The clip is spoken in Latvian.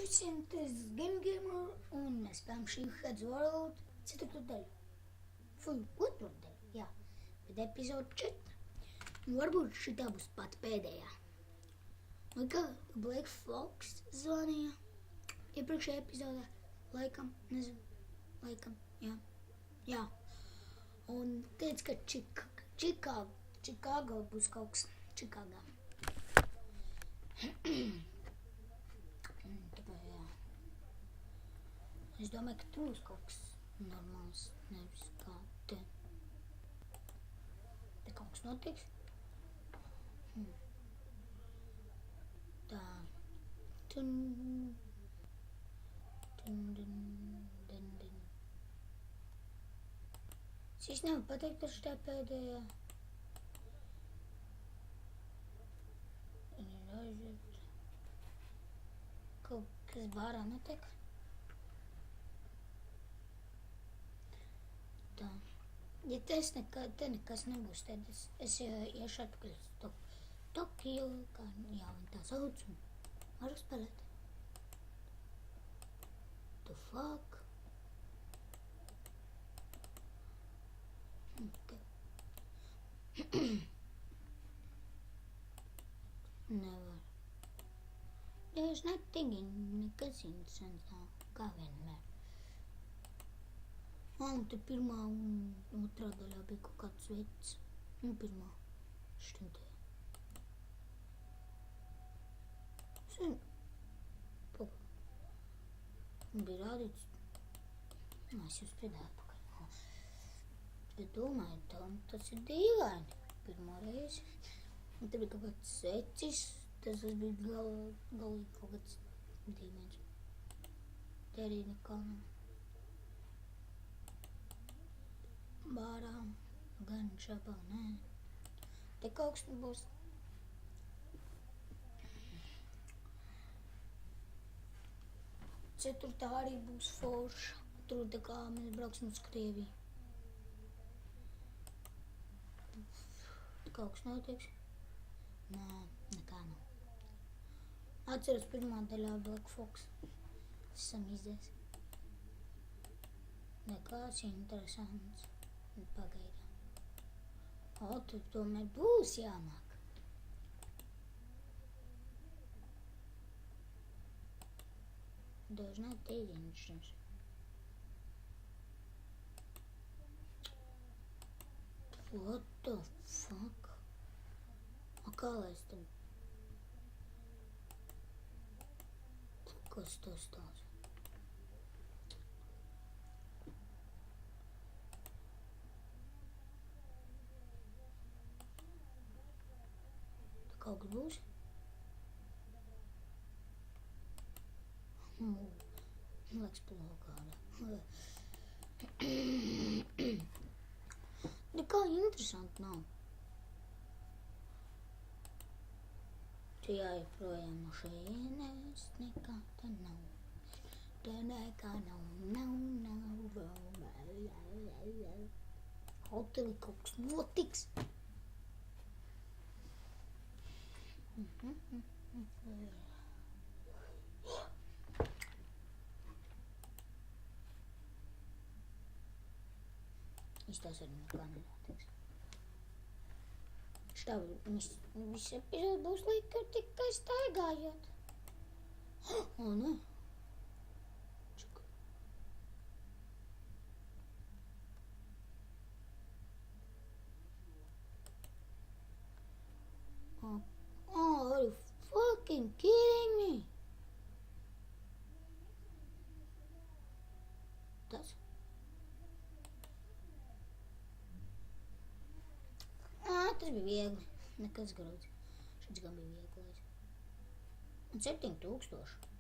visiem, tas Game Gamer, un mēs spēlējam Sheephead's World 4. daļu. Fuj, 2. daļu, jā, bet epizode 4. Un varbūt šitā būs pat pēdējā. Un kā Black Fox zvanīja iepriekšējā epizodē, laikam, nezinu, laikam, jā. Un teica, ka Čikāga būs kaut kas Čikāgā. Tāpēc, jā. Es domāju, ka tur būs kaut kas normāls, nevis kā te. Te kaut kas notiks. Tā. Es nevaru pateikt, ka šitā pēdējā. Kaut kas bārā notiek. Tā. Ja te nekas nebūs, tad es iešu atpakaļ uz Tokiju, kā jā, un tā sauc, un varu spēlēt. The fuck? Okay. Nevar. There's nothing nekas interesants nav, kā vienmēr. Un te pirmā un otrā daļā bija kaut kāds vecs. Un pirmā štintē. Bija rādīts. Es jūs pēdējā pakaļ. Bet domāju, tas ir dīvaini. Pirmo reizi. Un te bija kaut kāds vecis. Tas bija galīgi kaut kāds dīvains. Te arī nekā nav. Bārā, gan šabā, nē. Te kaut kas būs. Ceturtā arī būs forša. Tur tā kā mēs brauksim uz Krieviju. Kaut kas notiks? Nē, nekā nav. Atceros pirmā daļā Black Fox. Esam izdevies. Nekās interesants. Pagaidām. Tur tomēr būs jānāk. There's not dating instance. What the fuck? Kā lai es tam? Kas tas tāds? Kaut kas būs? Liekas plokāda. Nekā interesanti nav. Te jājoprojām no šejienes nekā te nav. Te nekā nav. Te kaut kas notiks. Tas arī nekā nenotiks. Šitā viss epizode būs līdz tur tikai staigājot. O, nē. Čaka. Are you fucking kidding me? Tas. Tas bija viegli. Nekas grūts. Šis gan bija vieglais. Un 7000.